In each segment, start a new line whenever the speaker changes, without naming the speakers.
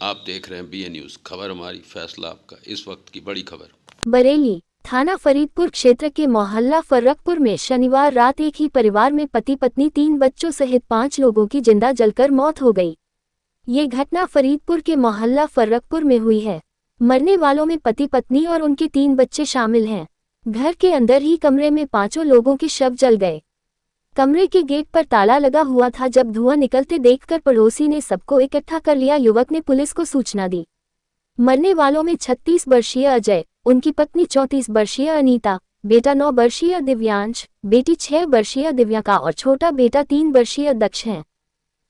आप देख रहे हैं BA न्यूज़। खबर हमारी, फैसला आपका। इस वक्त की बड़ी खबर।
बरेली थाना फरीदपुर क्षेत्र के मोहल्ला फर्रकपुर में शनिवार रात एक ही परिवार में पति पत्नी 3 बच्चों सहित 5 लोगों की जिंदा जलकर मौत हो गई। ये घटना फरीदपुर के मोहल्ला फर्रकपुर में हुई है। मरने वालों में पति पत्नी और उनके 3 बच्चे शामिल हैं। घर के अंदर ही कमरे में 5 लोगों के शव जल गए। कमरे के गेट पर ताला लगा हुआ था। जब धुआं निकलते देखकर पड़ोसी ने सबको इकट्ठा कर लिया। युवक ने पुलिस को सूचना दी। मरने वालों में 36 वर्षीय अजय, उनकी पत्नी 34 वर्षीय अनीता, बेटा 9 वर्षीय दिव्यांश, बेटी 6 वर्षीय दिव्याका और छोटा बेटा 3 वर्षीय दक्ष हैं।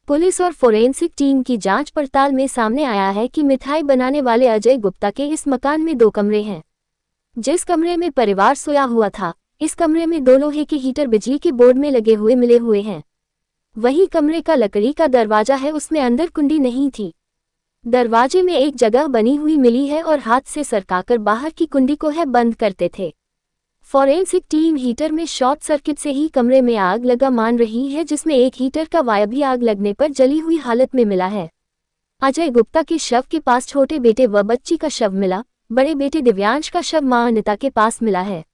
पुलिस और फोरेंसिक टीम की जांच पड़ताल में सामने आया है कि मिठाई बनाने वाले अजय गुप्ता के इस मकान में 2 कमरे हैं। जिस कमरे में परिवार सोया हुआ था, इस कमरे में 2 लोहे के हीटर बिजली के बोर्ड में लगे हुए मिले हुए हैं। वही कमरे का लकड़ी का दरवाजा है, उसमें अंदर कुंडी नहीं थी। दरवाजे में एक जगह बनी हुई मिली है और हाथ से सरकाकर बाहर की कुंडी को है बंद करते थे। फोरेंसिक टीम हीटर में शॉर्ट सर्किट से ही कमरे में आग लगा मान रही है, जिसमें एक हीटर का वायर भी आग लगने पर जली हुई हालत में मिला है। अजय गुप्ता के शव के पास छोटे बेटे व बच्ची का शव मिला। बड़े बेटे दिव्यांश का शव मां अनिता के पास मिला है।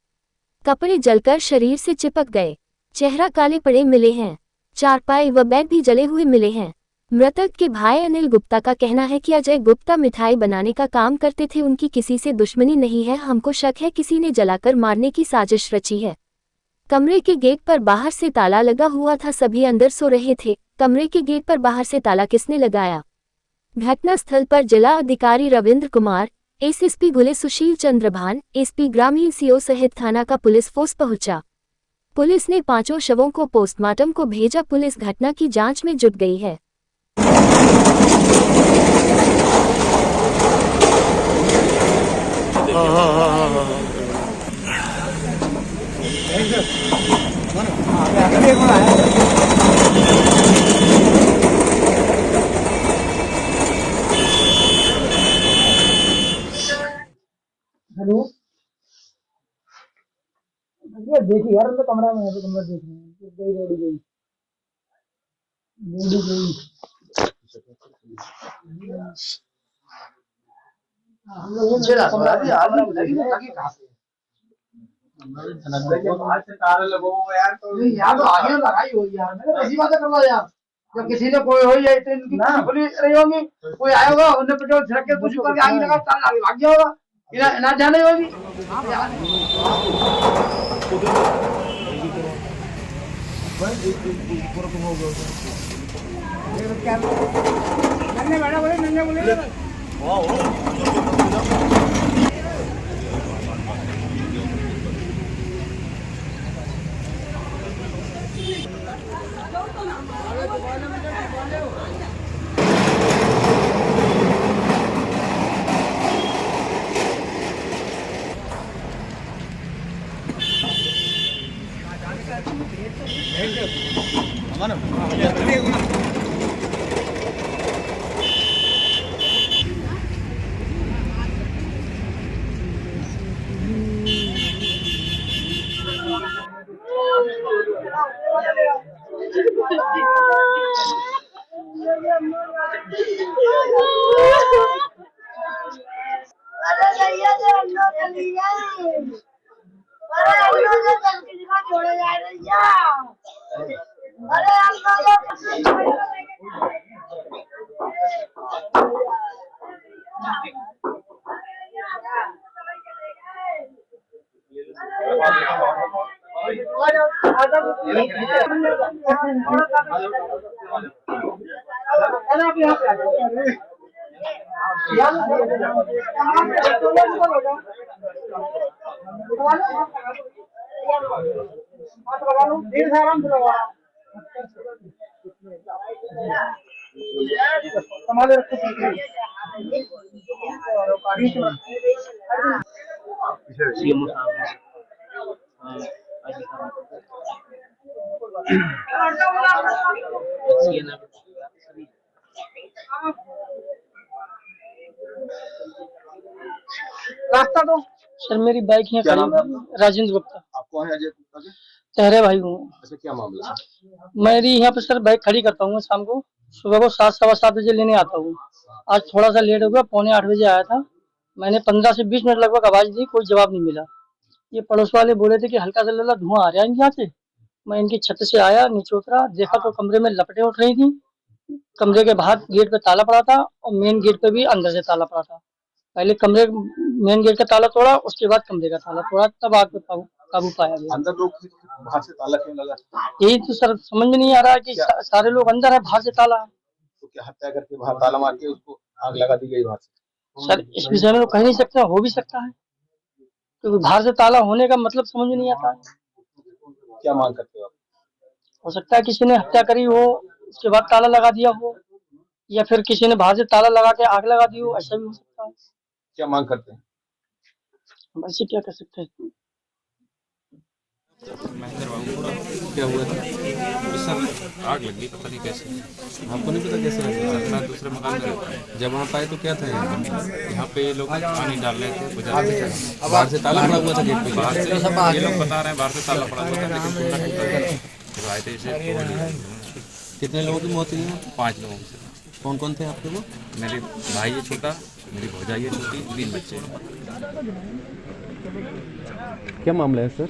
कपड़े जलकर शरीर से चिपक गए, चेहरा काले पड़े मिले हैं। चारपाई व बेड भी जले हुए मिले हैं। मृतक के भाई अनिल गुप्ता का कहना है कि अजय गुप्ता मिठाई बनाने का काम करते थे, उनकी किसी से दुश्मनी नहीं है। हमको शक है किसी ने जलाकर मारने की साजिश रची है। कमरे के गेट पर बाहर से ताला लगा हुआ था, सभी अंदर सो रहे थे। कमरे के गेट पर बाहर से ताला किसने लगाया? घटनास्थल पर जिला अधिकारी रविंद्र कुमार, एसएसपी गुले सुशील चंद्रभान, एसपी ग्रामीण सीओ सहित थाना का पुलिस फोर्स पहुंचा। पुलिस ने 5 शवों को पोस्टमार्टम को भेजा। पुलिस घटना की जांच में जुट गई है।
हेलो भैया देखिए यार, मैं कमरा में है तो कमरा देख रहे हैं। गई रोडी गई रोडी गई। हम लोग ये कमरा में देख रहे हैं। बाहर से ताला लगो यार, तो यार तो आगे लगाई हो यार। मैंने ऐसी बातें कर रहा यार। जब किसी ने कोई हो या इतनी इनकी खुली रही होगी, कोई आया होगा, उन्हें पेट्रोल छिड़क के कुछ करके आगे लगा, ताला आगे भाग गया होगा। इन्हें ना जाने होगी। नन्हे बड़ा बोले, नन्हे बोले। रास्ता दो सर, मेरी बाइक यहाँ खड़ी। राजेंद्र गुप्ता। आप कौन है अजय गुप्ता के? चेहरे भाई हूँ। अच्छा, क्या मामला है? मेरी यहाँ पे सर बाइक खड़ी करता हूँ शाम को।
सुबह को 7 सवा 7 बजे लेने आता हूँ। आज थोड़ा सा लेट हो गया, 7:45 बजे आया था। मैंने 15 से 20 मिनट लगभग आवाज दी, कोई जवाब नहीं मिला। ये पड़ोस वाले बोले थे कि हल्का सा लल्ला धुआं आ रहा है इनके यहाँ से। मैं इनकी छत से आया, नीचे उतरा, देखा तो कमरे में लपटें उठ रही थी। कमरे के बाहर गेट पे ताला पड़ा था और मेन गेट पे भी अंदर से ताला पड़ा था। पहले कमरे मेन गेट का ताला तोड़ा, उसके बाद कमरे का ताला तोड़ा, तब आग पे काबू पाया गया।
अंदर लोग बाहर से ताला क्यों लगा?
यही तो सर समझ में नहीं आ रहा है कि सारे लोग अंदर है, बाहर से ताला है।
तो क्या हत्या करके बाहर ताला मार के उसको आग लगा दी गई बाहर से?
सर इस विषय में तो कह नहीं सकते, हो भी सकता है, क्योंकि बाहर से ताला होने का मतलब समझ में नहीं आता है।
क्या मांग करते हो आप?
हो सकता है किसी ने हत्या करी हो, उसके बाद ताला लगा दिया हो, या फिर किसी ने बाहर से ताला लगा के आग लगा दी हो, ऐसा भी हो सकता है।
क्या मांग करते हैं?
हम ऐसे क्या कर सकते हैं।
क्या हुआ था? सर आग लग गई, पता नहीं कैसे। आपको नहीं पता कैसे लगा? सर मैं दूसरे मकान में जब वहाँ पाए तो क्या था, यहाँ पे ये लोग पानी डाल रहे थे, बाहर से ताला पड़ा हुआ था गेट पे। बाहर से ये लोग बता रहे हैं बाहर से ताला पड़ा हुआ था, लेकिन कुंडा टूटा था। जब आए थे इसे
कितने लोगों की मौत हुई है?
5 लोगों से।
कौन कौन थे आपके वो?
मेरे भाई है छोटा, मेरी भौजाई है छोटी, 3 बच्चे।
क्या मामला है सर?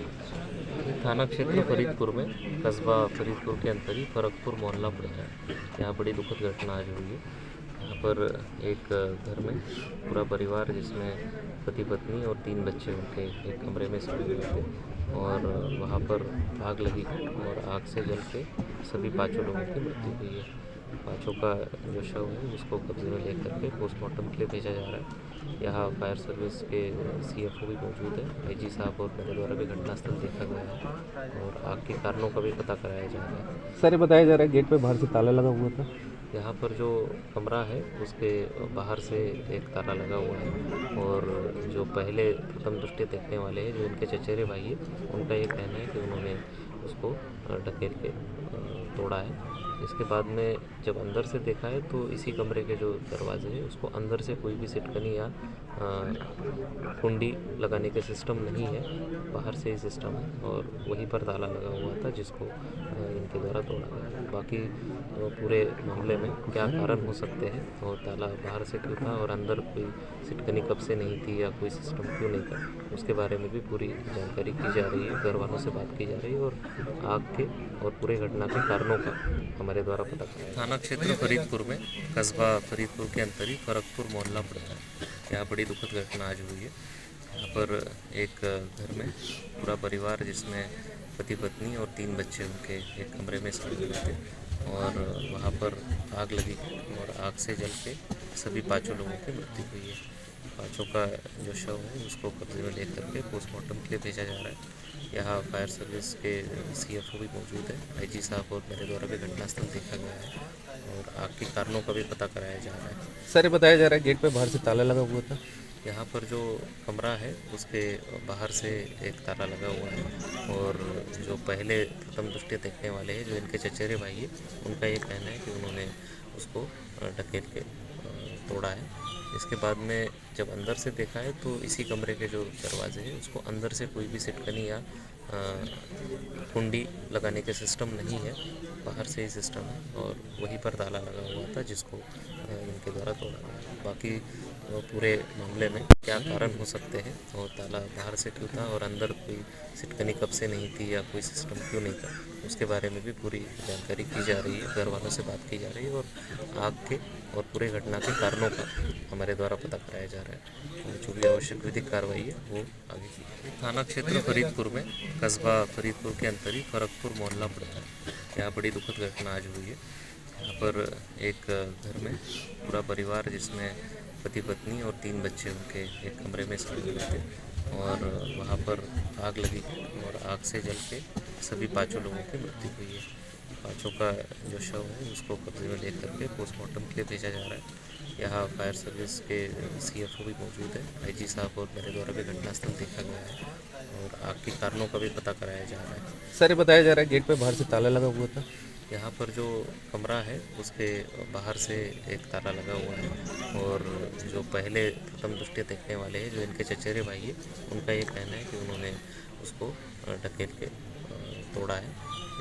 थाना क्षेत्र फरीदपुर में, कस्बा फरीदपुर के अंतर ही फरकपुर मोहल्ला पड़ता है। यहाँ बड़ी दुखद घटना आज हुई है। यहाँ पर एक घर में पूरा परिवार, जिसमें पति पत्नी और 3 बच्चे उनके एक कमरे में सड़े हुए थे, और वहाँ पर आग लगी और आग से जल के सभी 5 लोगों की मृत्यु हुई है। 5 का जो शव है उसको कब्जे में लेकर के पोस्टमार्टम के लिए भेजा जा रहा है। यहाँ फायर सर्विस के CFO भी मौजूद है, IG साहब और मेरे द्वारा भी घटनास्थल देखा गया है और आग के कारणों का भी पता कराया जा रहा है।
सर ये बताया जा रहा है गेट पे बाहर से ताला लगा हुआ था।
यहाँ पर जो कमरा है उसके बाहर से एक ताला लगा हुआ है, और जो पहले प्रथम दृष्टि देखने वाले हैं, जो इनके चचेरे भाई है, उनका ये कहना है कि उन्होंने उसको ढकेल के तोड़ा है। इसके बाद में जब अंदर से देखा है तो इसी कमरे के जो दरवाजे हैं उसको अंदर से कोई भी सिटकनी या कुंडी लगाने के सिस्टम नहीं है, बाहर से ही सिस्टम है, और वहीं पर ताला लगा हुआ था जिसको इनके द्वारा तोड़ा गया। बाकी पूरे मामले में क्या कारण हो सकते हैं और ताला बाहर से क्यों था और अंदर कोई सिटकनी कब से नहीं थी या कोई सिस्टम क्यों नहीं था, उसके बारे में भी पूरी जानकारी की जा रही है, घर वालों से बात की जा रही है और आग के और पूरे घटना के कारणों का हमारे द्वारा पता चला। थाना क्षेत्र फरीदपुर में, कस्बा फरीदपुर के अंतर ही फरकपुर मोहल्ला पड़ता है। यहाँ बड़ी दुखद घटना आज हुई है। यहाँ पर एक घर में पूरा परिवार, जिसमें पति पत्नी और 3 बच्चे उनके एक कमरे में सड़े हुए थे, और वहाँ पर आग लगी और आग से जल के सभी 5 लोगों की मृत्यु हुई है। 5 का जो शव है उसको कब्जे में लेकर के पोस्टमार्टम के लिए भेजा जा रहा है। यहाँ फायर सर्विस के CFO भी मौजूद है, IG साहब और मेरे द्वारा भी घटनास्थल देखा गया है और आग के कारणों का भी पता कराया जा रहा है।
सर ये बताया जा रहा है गेट पे बाहर से ताला लगा हुआ था।
यहाँ पर जो कमरा है उसके बाहर से एक ताला लगा हुआ है, और जो पहले प्रथम दृष्टि देखने वाले हैं, जो इनके चचेरे भाई है, उनका ये कहना है कि उन्होंने उसको ढकेल के तोड़ा है। इसके बाद में जब अंदर से देखा है तो इसी कमरे के जो दरवाजे हैं उसको अंदर से कोई भी सिटकनी या कुंडी लगाने के सिस्टम नहीं है, बाहर से ही सिस्टम है, और वहीं पर ताला लगा हुआ था जिसको इनके द्वारा तोड़ा गया। बाकी पूरे मामले में क्या कारण हो सकते हैं और ताला बाहर से क्यों था और अंदर कोई सिटकनी कब से नहीं थी या कोई सिस्टम क्यों नहीं था, उसके बारे में भी पूरी जानकारी की जा रही है, घर वालों से बात की जा रही है और आग के और पूरे घटना के कारणों का हमारे द्वारा पता कराया जा रहा है, और जो भी आवश्यक विधिक कार्रवाई है वो आगे की। थाना क्षेत्र फरीदपुर में, कस्बा फरीदपुर के अंतर ही फरकपुर मोहल्ला पड़ता है। यहाँ बड़ी दुखद घटना आज हुई है। यहाँ पर एक घर में पूरा परिवार, जिसमें पति पत्नी और 3 बच्चे उनके एक कमरे में सड़े हुए थे, और वहाँ पर आग लगी और आग से जल के सभी 5 लोगों की मृत्यु हुई है। 5 का जो शव है उसको कब्जे में लेकर के पोस्टमार्टम के लिए भेजा जा रहा है। यहाँ फायर सर्विस के CFO भी मौजूद है, IG साहब और मेरे द्वारा भी घटनास्थल देखा गया है और आग के कारणों का भी पता कराया जा रहा है।
सर ये बताया जा रहा है गेट पे बाहर से ताला लगा हुआ था।
यहाँ पर जो कमरा है उसके बाहर से एक ताला लगा हुआ है, और जो पहले प्रथम दृष्टि देखने वाले हैं, जो इनके चचेरे भाई है, उनका ये कहना है कि उन्होंने उसको ढकेल के तोड़ा है।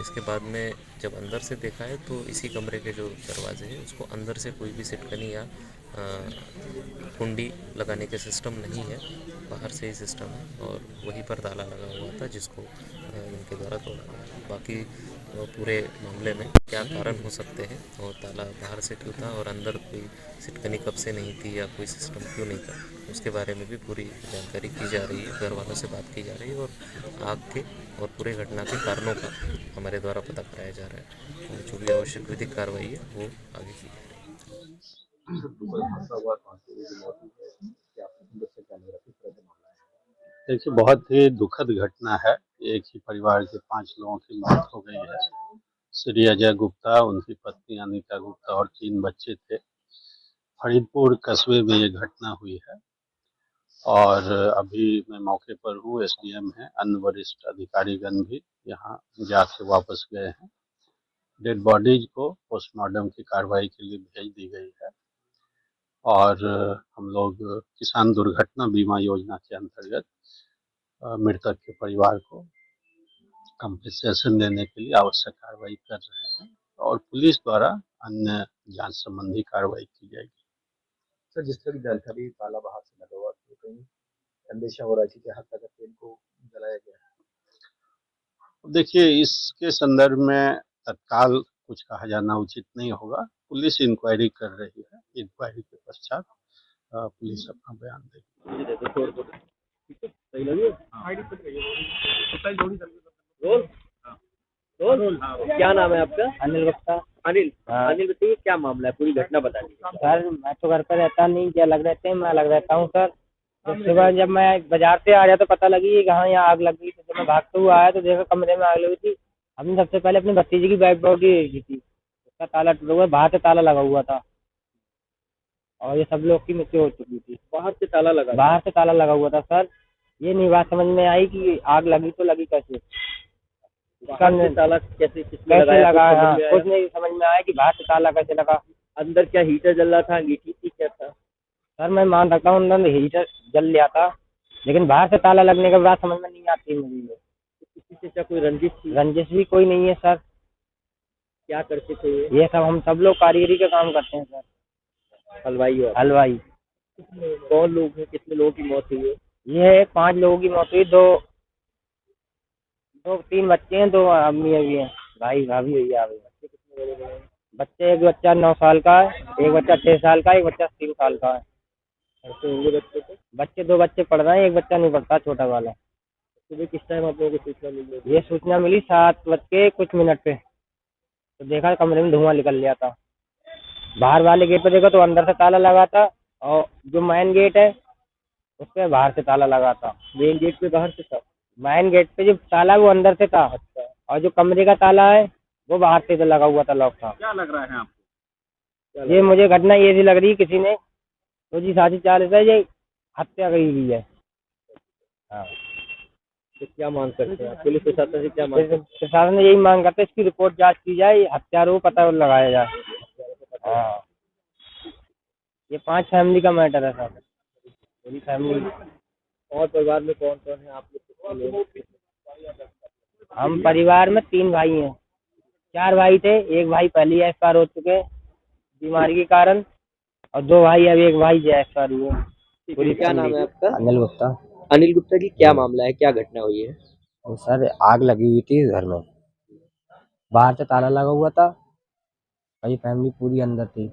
इसके बाद में जब अंदर से देखा है तो इसी कमरे के जो दरवाजे हैं उसको अंदर से कोई भी सिटकनी या कुंडी लगाने के सिस्टम नहीं है, बाहर से ही सिस्टम है और वहीं पर ताला लगा हुआ था जिसको इनके द्वारा तोड़ा गया। बाकी पूरे मामले में क्या कारण हो सकते हैं और ताला बाहर से क्यों था और अंदर कोई सिटकनी कब से नहीं थी या कोई सिस्टम क्यों नहीं था, उसके बारे में भी पूरी जानकारी की जा रही है, घर वालों से बात की जा रही है और आग के और पूरे घटना के कारणों का हमारे द्वारा पता कराया जा रहा है और जो भी आवश्यक विधिक कार्रवाई है वो आगे की जा रही है।
देखिए, बहुत ही दुखद घटना है। एक ही परिवार के 5 लोगों की मौत हो गई है। श्री अजय गुप्ता, उनकी पत्नी अनीता गुप्ता और 3 बच्चे थे। फरीदपुर कस्बे में ये घटना हुई है और अभी मैं मौके पर हूँ। एसडीएम हैं, अन्य वरिष्ठ अधिकारीगण भी यहाँ जाके वापस गए हैं। डेड बॉडीज को पोस्टमार्टम की कार्रवाई के लिए भेज दी गई है और हम लोग किसान दुर्घटना बीमा योजना के अंतर्गत मृतक के परिवार को कंपनसेशन देने के लिए आवश्यक कार्रवाई कर रहे हैं और पुलिस द्वारा अन्य जांच संबंधी कार्रवाई की जाएगी।
सर, जिस तरह की जानकारी ताला बाहर से लगा हुआ तो कहीं अंदेशा हो रहा है कि हत्या करके इनको जलाया गया है।
देखिए, इसके संदर्भ में तत्काल कुछ कहा जाना उचित नहीं होगा। पुलिस इंक्वायरी कर रही है। इंक्वायरी के पश्चात पुलिस अपना बयान देगी।
क्या नाम है आपका?
अनिल गुप्ता।
अनिल।
हाँ।
अनिल बताइए क्या मामला है, पूरी घटना बता दीजिए।
सर मैं तो घर पर रहता नहीं, क्या लग रहते हैं, मैं लग रहता हूँ सर। तो सुबह जब मैं बाजार से आया तो पता लगी कि हाँ यहाँ आग लग गई, तो जब मैं भागते हुए आया तो देखा कमरे में आग लगी थी। हमने सबसे पहले अपनी भतीजी की बैग बॉडी की थी, उसका ताला टूटा हुआ, बाहर से ताला लगा हुआ था और ये सब लोग की मृत्यु हो चुकी थी।
बाहर से ताला लगा?
बाहर से ताला लगा हुआ था सर। ये नहीं बात समझ में आई कि आग लगी तो लगी कैसे,
बाहर से ताला कैसे किसने
कैसे
लगाया,
लगा,
कुछ समझ
हाँ,
में आया?
कुछ नहीं समझ में आया कि बाहर से ताला कैसे लगा।
अंदर क्या हीटर जल रहा था, अंगीठी थी, क्या था?
सर मैं मान सकता हूँ अंदर हीटर जल लिया था, लेकिन बाहर से ताला लगने के बाद समझ में नहीं आती मुझे।
किसी से क्या कोई रंजिश थी?
रंजिश भी कोई नहीं है सर।
क्या करते थे
ये सब हम सब लोग कारीगरी का काम करते हैं सर।
हलवाई हो?
हलवाई।
कौन लोग हैं, कितने लोगों की मौत हुई है?
ये 5 लोगों की मौत हुई, 3 बच्चे हैं, 2 अम्मी अभी हैं, भाई भाभी हुई है।
बच्चे कितने बड़े बड़े हैं?
बच्चे, एक बच्चा 9 साल का है, एक बच्चा 6 साल का है, एक बच्चा 3 साल का है।
ऐसे होंगे बच्चे को?
बच्चे 2 बच्चे पढ़ रहे हैं, एक बच्चा नहीं पढ़ता, छोटा वाला।
सुबह किस टाइम आप लोगों को सूचना मिली?
ये सूचना मिली 7:00 पे, तो देखा कमरे में धुआं निकल लिया था। बाहर वाले गेट पे देखा तो अंदर से ताला लगा था और जो मेन गेट है उस पे बाहर से ताला लगा था।
मेन गेट पे बाहर से था?
मेन गेट पे जो ताला वो अंदर से था और जो कमरे का ताला है वो बाहर से लगा हुआ था, लॉक था।
क्या लग रहा है आपको?
ये मुझे घटना ये सी लग रही है किसी ने तो जी साजिश चाल है, ये हत्या की हुई है। हाँ।
तो क्या मांग करते हैं पुलिस प्रशासन से, क्या मांग?
प्रशासन ने यही मांग करते हैं इसकी रिपोर्ट जांच की जाए, हत्यारों को पता लगाया जाए। हाँ, ये 5 फैमिली का मैटर है सर, पूरी फैमिली।
और परिवार में कौन कौन है आप लोग?
हम परिवार में 3 भाई हैं, 4 भाई थे, एक भाई पहले ही एक्सपायर हो चुके बीमारी के कारण और 2 भाई, अब एक भाई जो एक्सपायर हुए।
पूरी क्या नाम है आपका?
अनिल गुप्ता।
अनिल गुप्ता जी, क्या मामला है, क्या घटना हुई है?
और सर आग लगी हुई थी घर में, बाहर से ताला लगा हुआ था और ये फैमिली पूरी अंदर थी।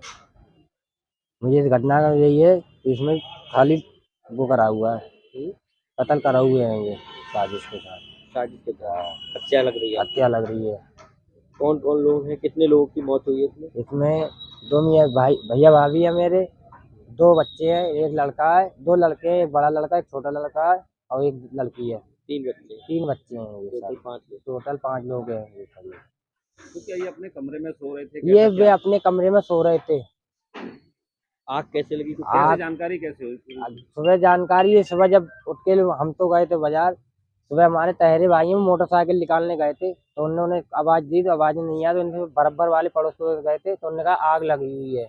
मुझे इस घटना का यही है कि इसमें खाली वो करा हुआ है, कत्ल करा हुए हैं ये साजिश के साथ।
साजिश के साथ हत्या लग रही है?
हत्या लग रही है।
कौन कौन लोग हैं, कितने लोगों की मौत हुई है इसमें?
इसमें 2 मियाँ भाई, भैया भाभी है मेरे, 2 बच्चे हैं, एक लड़का है, 2 लड़के हैं, एक बड़ा लड़का, एक छोटा लड़का है और एक लड़की है।
3 बच्चे?
3 बच्चे हैं ये
टोटल
सब।
5 लोग?
टोटल 5 लोग हैं ये सब।
तो क्या ये अपने कमरे में सो रहे थे?
ये वे अपने कमरे में सो रहे थे।
आग कैसे लगी, कुछ
आग-
जानकारी कैसे हुई?
सुबह जानकारी है, सुबह जब उठ के हम तो गए थे बाजार, सुबह हमारे तहरे भाई हैं मोटरसाइकिल निकालने गए थे तो उन्होंने आवाज़ दी तो आवाज़ नहीं आया, तो उनसे बराबर वाले पड़ोस में गए थे तो उन्होंने कहा आग लगी हुई है।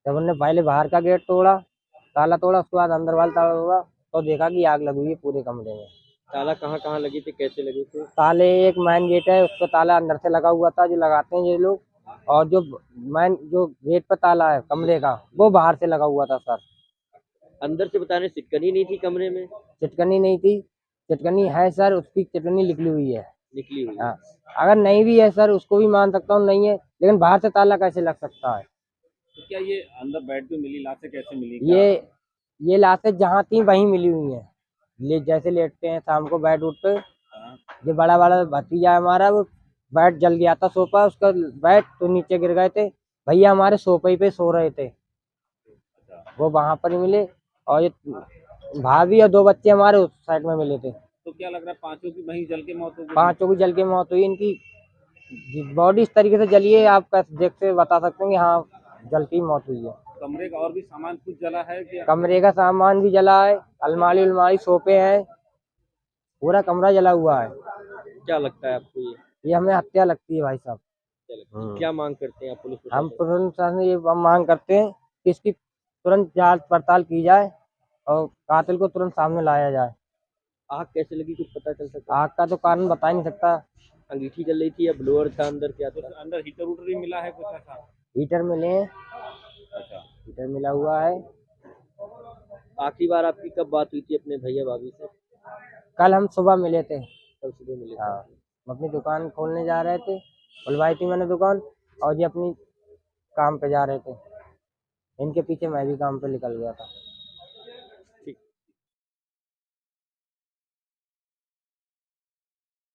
जब उन्होंने पहले बाहर का गेट तोड़ा, ताला तोड़ा, उसके बाद अंदर वाला ताला तोड़ा तो देखा कि आग लगी हुई है पूरे कमरे में।
ताला कहाँ कहाँ लगी थी, कैसे लगी थी?
ताले एक मेन गेट है, उस पर ताला अंदर से लगा हुआ था जो लगाते हैं ये लोग, और जो मेन जो गेट पर ताला है कमरे का वो बाहर से लगा हुआ था सर।
अंदर से बताने चिटकनी नहीं थी कमरे में?
चिटकनी नहीं थी, चिटकनी है सर, उसकी चिटकनी निकली हुई है।
निकली हुई?
हाँ, अगर नहीं भी है सर उसको भी मान सकता हूँ नहीं है, लेकिन बाहर से ताला कैसे लग सकता है?
तो क्या ये अंदर बेड पे मिली लाशें कैसे मिली?
ये लाशें जहाँ थी वहीं मिली हुई हैं। जैसे लेटते हैं शाम को बेड उठ पे, जो बड़ा वाला भतीजा है हमारा, वो बेड जल गया था सोफा, उसका बेड तो नीचे गिर गए थे, भैया हमारे सोफे पे सो रहे थे, वो वहां पर ही मिले। और ये भाभी और 2 बच्चे हमारे उस साइड में मिले थे।
तो क्या लग रहा है पांचों की वहीं जल के मौत हो गई?
5 की जल के मौत हुई। इनकी बॉडी इस तरीके से जली है, आप कैसे देख से बता सकते हैं कि हाँ जल की मौत हुई है।
कमरे का और भी सामान कुछ जला है क्या?
कमरे का सामान भी जला है, अलमारी उलमारी सोफे हैं, पूरा कमरा जला हुआ है।
क्या लगता है आपको
ये हमें हत्या लगती है भाई साहब।
क्या मांग करते हैं आप पुलिस
हम प्रशासन से ये मांग करते हैं कि इसकी तुरंत जांच पड़ताल की जाए और कातिल को तुरंत सामने लाया जाए।
आग कैसे लगी कुछ पता चल सकता?
आग का तो कारण बता ही नहीं सकता।
अंगीठी जल रही थी या ब्लोअर था अंदर, क्या था? अंदर हीटर उटर भी मिला है कुछ ऐसा?
हीटर मिले हैं।
अच्छा,
हीटर मिला हुआ है।
आखिरी बार आपकी कब बात हुई थी अपने भैया भाभी से?
कल हम सुबह मिले थे।
कल सुबह मिले थे?
हाँ, हम अपनी दुकान खोलने जा रहे थे, खुलवाई थी मैंने दुकान, और ये अपनी काम पे जा रहे थे, इनके पीछे मैं भी काम पे निकल गया था।